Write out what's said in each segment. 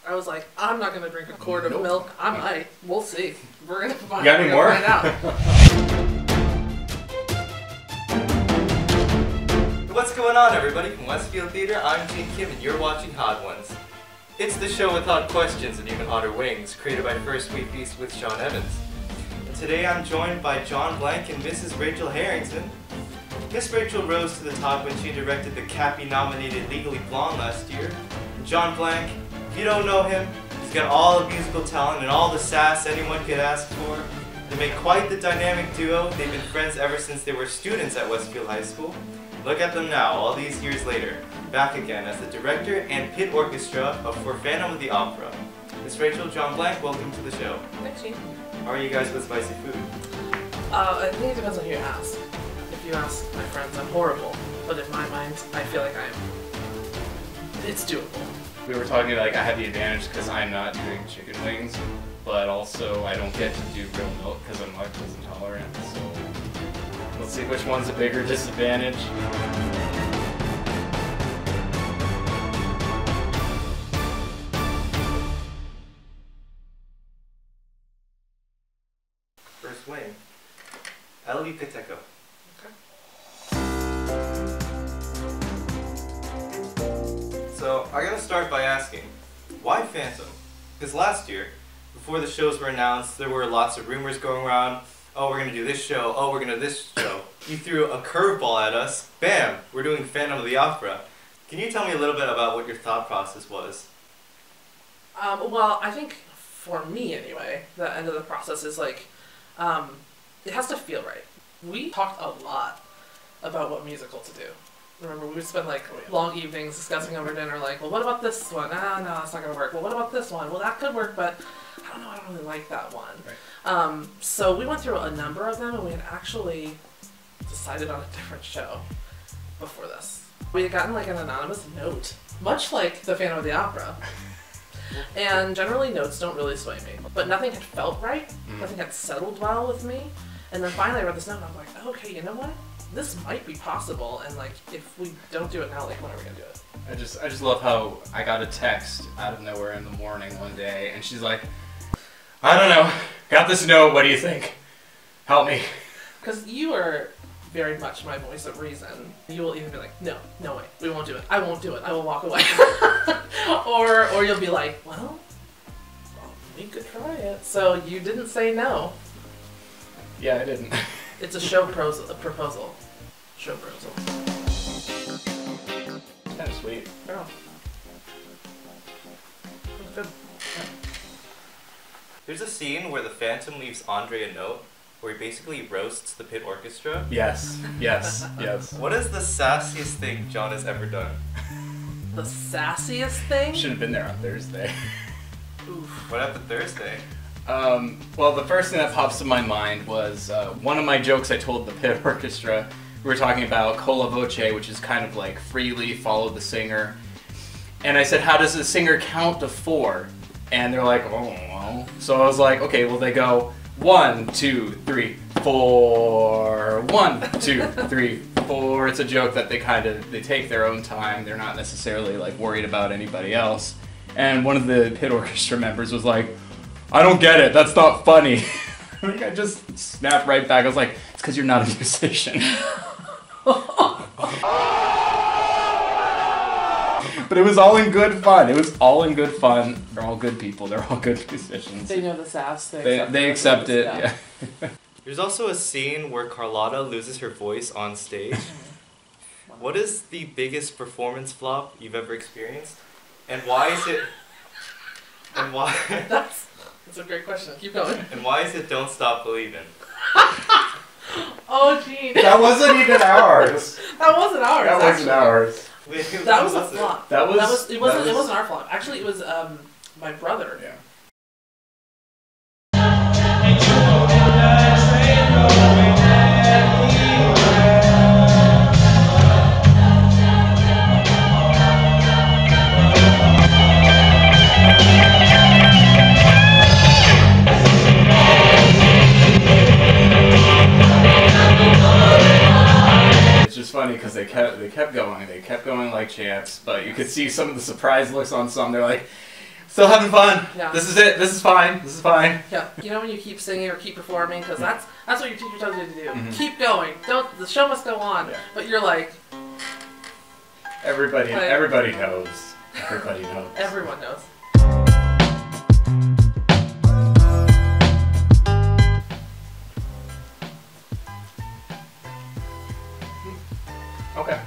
I was like, I'm not gonna drink a quart of milk. I might. We'll see. We're gonna find, got any more? find out. What's going on, everybody? From Westfield Theater, I'm Gene Kim, and you're watching Hot Ones. It's the show with hot questions and even hotter wings, created by First We Feast with Sean Evans. And today I'm joined by John Blank and Mrs. Rachel Harrington. Miss Rachel rose to the top when she directed the Cappy-nominated Legally Blonde last year. And John Blank, if you don't know him, he's got all the musical talent and all the sass anyone could ask for. They make quite the dynamic duo. They've been friends ever since they were students at Westfield High School. Look at them now, all these years later, back again as the director and pit orchestra for Phantom of the Opera. Miss Rachel, John Blank, welcome to the show. Thanks, Gene. How are you guys with spicy food? I think it depends on who you ask. If you ask my friends, I'm horrible. But in my mind, I feel like it's doable. We were talking like I have the advantage because I'm not doing chicken wings, but also I don't get to do real milk because I'm lactose intolerant. So let's see which one's a bigger disadvantage. First wing, El Yucateco. So I'm gonna start by asking, why Phantom? Because last year, before the shows were announced, there were lots of rumors going around. Oh, we're gonna do this show. Oh, we're gonna do this show. You threw a curveball at us. Bam! We're doing Phantom of the Opera. Can you tell me a little bit about what your thought process was? Well, I think for me anyway, the end of the process is like, it has to feel right. We talked a lot about what musical to do. Remember, we would spend like long evenings discussing over dinner, like, well, what about this one? Ah, no, that's not gonna work. Well, what about this one? Well, that could work, but I don't know, I don't really like that one. Right. So we went through a number of them, and we had actually decided on a different show before this. We had gotten like an anonymous note, much like the Phantom of the Opera. And generally notes don't really sway me, but nothing had felt right, nothing had settled well with me. And then finally I read this note and I was like, okay, you know what? This might be possible, and like, if we don't do it now, like, when are we gonna do it? I just love how I got a text out of nowhere in the morning one day, and she's like, I don't know, got this note, what do you think? Help me. Because you are very much my voice of reason. You will either be like, no way, we won't do it, I won't do it, I will walk away. or you'll be like, well, we could try it. So you didn't say no. Yeah, I didn't. It's a show proposal. Show proposal. It's kind of sweet. Yeah. That's good. Yeah. There's a scene where the Phantom leaves Andre a note where he basically roasts the pit orchestra. Yes, yes, yes. What is the sassiest thing John has ever done? The sassiest thing? Should have been there on Thursday. Oof. What happened Thursday? Well, the first thing that pops to my mind was one of my jokes I told the pit orchestra. We were talking about colla voce, which is kind of like freely follow the singer. And I said, how does the singer count to 4? And they're like, oh, well. So I was like, okay, well, they go 1, 2, 3, 4. 1, 2, 3, 4. It's a joke that they take their own time. They're not necessarily like worried about anybody else. And one of the pit orchestra members was like, I don't get it, that's not funny. I just snapped right back. I was like, it's because you're not a musician. But it was all in good fun. It was all in good fun. They're all good people. They're all good musicians. They know the sass. They accept it, yeah. There's also a scene where Carlotta loses her voice on stage. What is the biggest performance flop you've ever experienced? And why is it... And why... That's a great question. Keep going. And why is it Don't Stop Believin'? Oh, Gene. That wasn't even ours. That wasn't ours. That wasn't ours. That was a flop. It wasn't our flop. Actually, it was my brother. Yeah. Funny because they kept going like champs, but you could see some of the surprise looks on some. They're like, Still having fun. Yeah. This is it. This is fine. This is fine. Yeah. You know when you keep singing or keep performing, because that's what your teacher tells you to do. Mhm. Keep going. The show must go on. Yeah. But you're like, Everybody Like- knows. Everybody knows. everyone knows. Okay.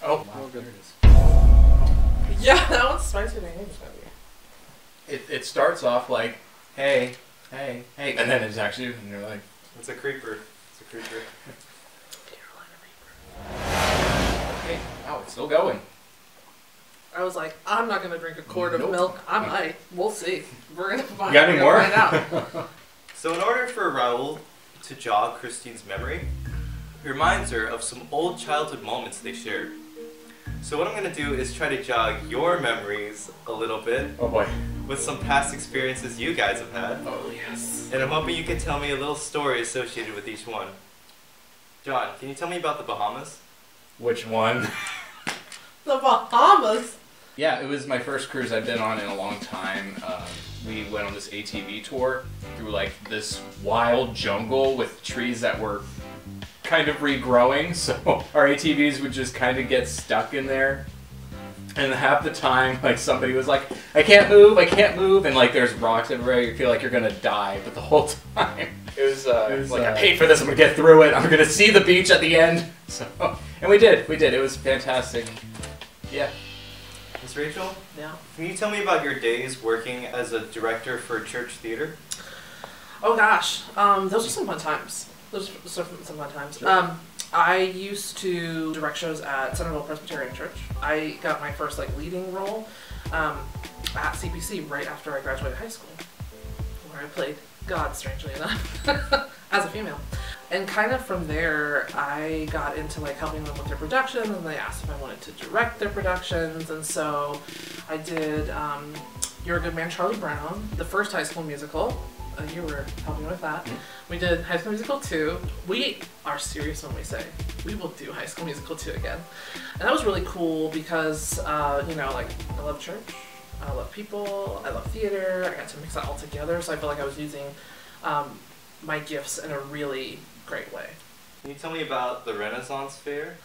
Oh, wow, there it is. Yeah, that one's spicy than English movie. It starts off like, hey, and then it's actually, and you're like, It's a creeper. It's a creeper. okay, wow, it's still going. I was like, I'm not gonna drink a quart of Nope. milk. I might. We'll see. We're gonna find. You got any we're more? gonna find out. So in order for Raoul to jog Christine's memory, he reminds her of some old childhood moments they shared. So what I'm going to do is try to jog your memories a little bit Oh boy. with some past experiences you guys have had. Oh yes. And I'm hoping you can tell me a little story associated with each one. John, can you tell me about the Bahamas? Which one? The Bahamas. Yeah, it was my first cruise I've been on in a long time. We went on this ATV tour through like this wild jungle with trees that were kind of regrowing, so our ATVs would just kind of get stuck in there. And half the time, like somebody was like, I can't move, and like there's rocks everywhere, you feel like you're gonna die, but the whole time it was like, I paid for this, I'm gonna get through it, I'm gonna see the beach at the end. So, and we did, it was fantastic. Yeah. Miss Rachel, Yeah. can you tell me about your days working as a director for church theater? Oh gosh, those are some fun times. Those are some fun times. Sure. I used to direct shows at Centerville Presbyterian Church. I got my first like leading role at CPC right after I graduated high school, where I played God, strangely enough, as a female. And kind of from there, I got into like helping them with their productions, and they asked if I wanted to direct their productions, and so I did You're a Good Man, Charlie Brown, the first High School Musical. You were helping with that. We did High School Musical 2. We are serious when we say we will do High School Musical 2 again. And that was really cool because, you know, like, I love church, I love people, I love theater, I got to mix that all together, so I felt like I was using my gifts in a really great way. Can you tell me about the Renaissance Fair?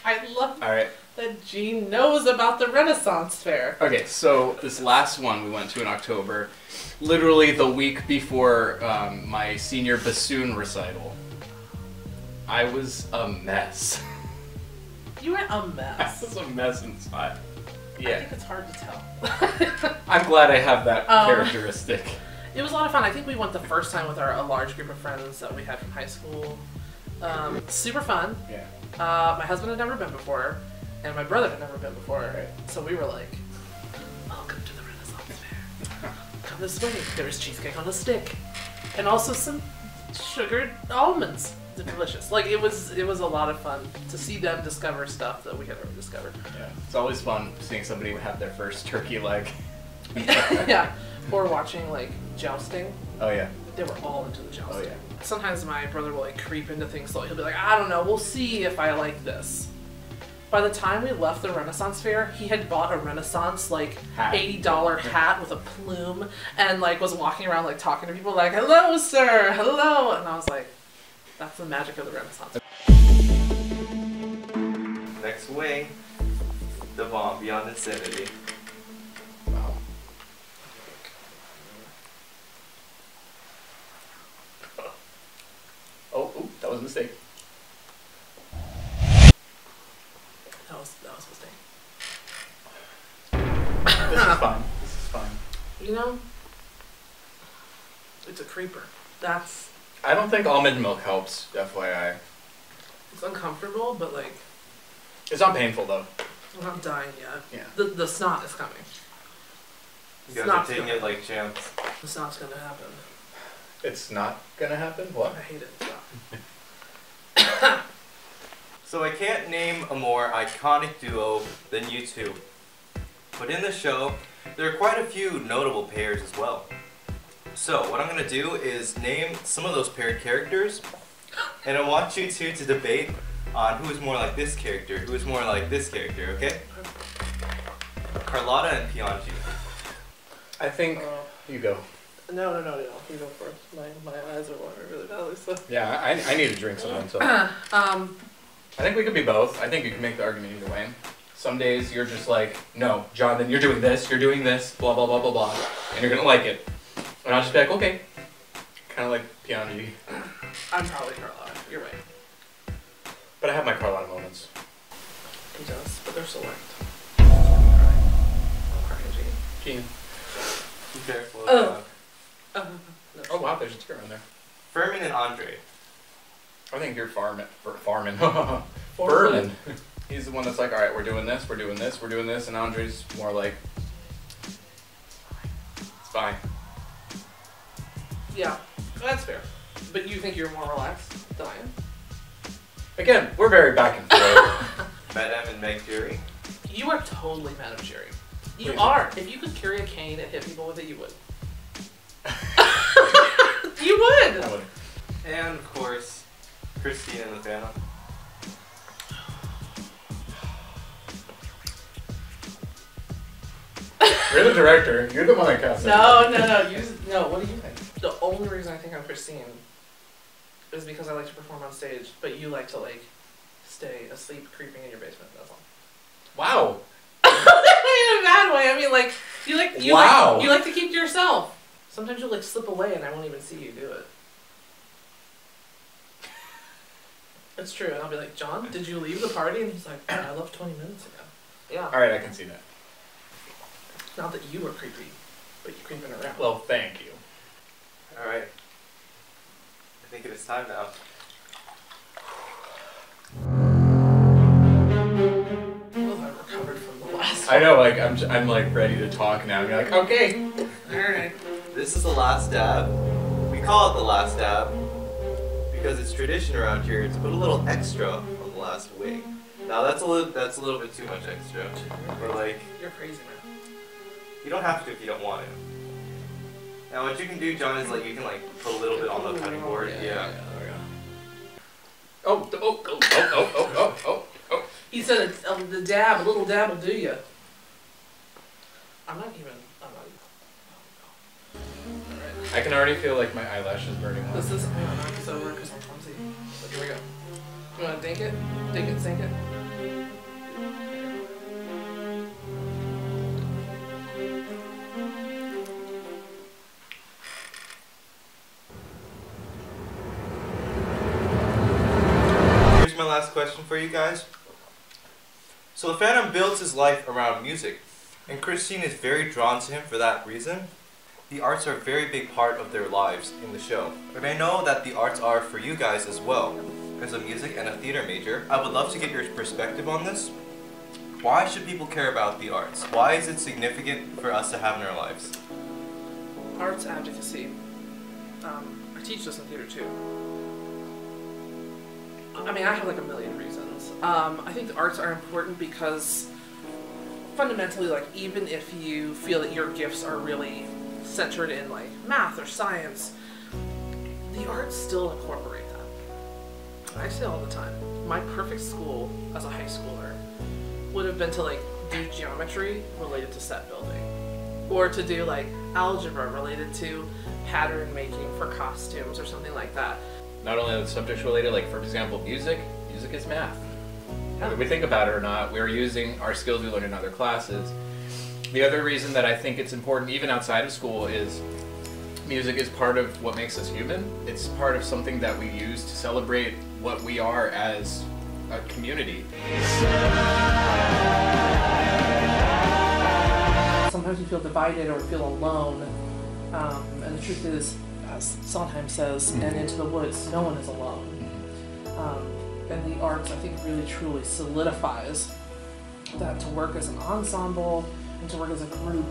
I love All right. that Jean knows about the Renaissance Fair. Okay, so this last one we went to in October, literally the week before my senior bassoon recital. I was a mess. You were a I mess. was a mess inside. I Yeah. think it's hard to tell. I'm glad I have that Um, characteristic. It was a lot of fun. I think we went the first time with a large group of friends that we had from high school. Super fun. Yeah. My husband had never been before, and my brother had never been before. Right. So we were like, welcome to the Renaissance Fair. Come this way. There's cheesecake on a stick. And also some sugared almonds. They're delicious. Like, it was a lot of fun to see them discover stuff that we had already discovered. Yeah. It's always fun seeing somebody have their first turkey leg. Yeah. Or watching, like, jousting. Oh yeah. They were all into the jousting. Oh yeah. Sometimes my brother will like creep into things slowly. He'll be like, I don't know, we'll see if I like this. By the time we left the Renaissance Fair, he had bought a Renaissance like Hat. $80 hat with a plume and like was walking around like talking to people like, hello sir, hello, and I was like, that's the magic of the Renaissance. Next away, the bomb beyond insanity. Wow. Oh, that was a mistake. That was a mistake. This is fine. This is fine. You know, it's a creeper. I don't think almond milk helps, FYI. It's uncomfortable, but like, It's not painful though. I'm not dying yet. Yeah. The snot is coming. You guys are Snot's taking gonna- it like champs. The snot's gonna happen. It's not gonna happen? What? I hate it. So I can't name a more iconic duo than you two. But in the show, there are quite a few notable pairs as well. So what I'm going to do is name some of those paired characters, and I want you two to debate on who is more like this character, who is more like this character, okay? Carlotta and Pianji. I think you go. No. You go first. My eyes are watering really badly. So. Yeah, I need a drink sometimes. So. I think we could be both. I think you can make the argument either way. Some days you're just like, no, Jonathan, you're doing this, blah, blah, blah, blah, blah, and you're gonna like it. And I'll just be like, okay. Kind of like Pianji. I'm probably Carlotta. You're right. But I have my Carlotta moments. He does, but they're select. I'm crying, Gene. Gene. Be careful. No. Oh wow, there's a tear on there. Furman and Andre. I think you're Farman. Furman. He's the one that's like, alright, we're doing this, and Andre's more like, it's fine. Yeah, that's fair. But you think you're more relaxed than I am? Again, we're very back and forth. Madame and Meg Fury. You are totally Madame Cherry. You Please. are. If you could carry a cane and hit people with it, you would. You would! I would. And of course, Christine and the Phantom. You're the director. You're the one that cast it. No. No, what do you think? The only reason I think I'm Christine is because I like to perform on stage, but you like to, like, stay asleep creeping in your basement, that's all. Wow. In a bad way. I mean, like, you Wow. like to keep to yourself. Sometimes you'll, like, slip away and I won't even see you do it. It's true. And I'll be like, John, did you leave the party? And he's like, I left 20 minutes ago. Yeah. Alright, I can see that. Not that you were creepy, but you're creeping around. Well, thank you. Alright. I think it is time now. Well, I recovered from the last I know, like, I'm like ready to talk now. You're like, okay. Alright. This is the last dab. We call it the last dab because it's tradition around here to put a little extra on the last wing. Now that's a little bit too much extra. But like, You're crazy, man. you don't have to if you don't want to. Now what you can do, John, is like you can like put a little bit on the cutting board. Yeah. Oh. He said it's, the dab, a little dab will do you. I'm not even. Alright. I can already feel like my eyelash is burning off. This is. I'm gonna knock this over because I'm clumsy. But here we go. You wanna dink it? Dink it, sink it? Here's my last question for you guys. So the Phantom builds his life around music, and Christine is very drawn to him for that reason. The arts are a very big part of their lives in the show. And I know that the arts are for you guys as well. As a music and a theater major, I would love to get your perspective on this. Why should people care about the arts? Why is it significant for us to have in our lives? Arts advocacy. I teach this in theater too. I mean, I have like a million reasons. I think the arts are important because fundamentally, like, even if you feel that your gifts are really centered in like math or science, the arts still incorporate that. I say all the time, my perfect school as a high schooler would have been to like do geometry related to set building, or to do like algebra related to pattern making for costumes or something like that. Not only are the subjects related, like for example, music is math. Whether we think about it or not, we're using our skills we learned in other classes. The other reason that I think it's important, even outside of school, is music is part of what makes us human. It's part of something that we use to celebrate what we are as a community. Sometimes we feel divided or feel alone, and the truth is, as Sondheim says, and Into the Woods, no one is alone. And the arts, I think, really truly solidifies that to work as an ensemble and to work as a group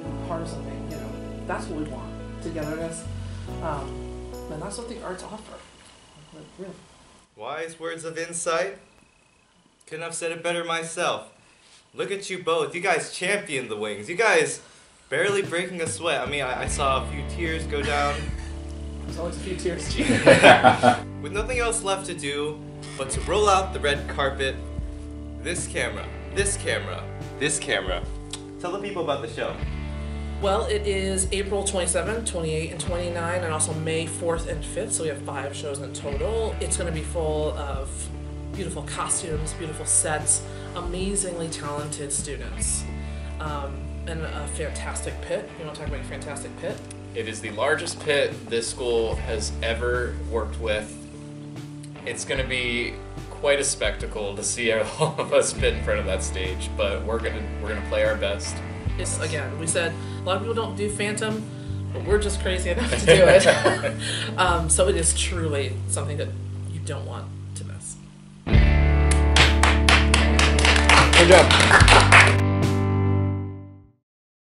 and part of something, you know, that's what we want, togetherness. And that's what the arts offer. Like, really. Wise words of insight. Couldn't have said it better myself. Look at you both. You guys championed the wings. You guys barely breaking a sweat. I mean, I saw a few tears go down. There's always a few tears. With nothing else left to do but to roll out the red carpet, this camera, Tell the people about the show. Well, it is April 27, 28, and 29, and also May 4th and 5th, so we have 5 shows in total. It's going to be full of beautiful costumes, beautiful sets, amazingly talented students, and a fantastic pit. You want to talk about your fantastic pit? It is the largest pit this school has ever worked with. It's going to be quite a spectacle to see all of us pit in front of that stage, but we're gonna play our best. It's, again, we said a lot of people don't do Phantom, but we're just crazy enough to do it. So it is truly something that you don't want to miss. Good job.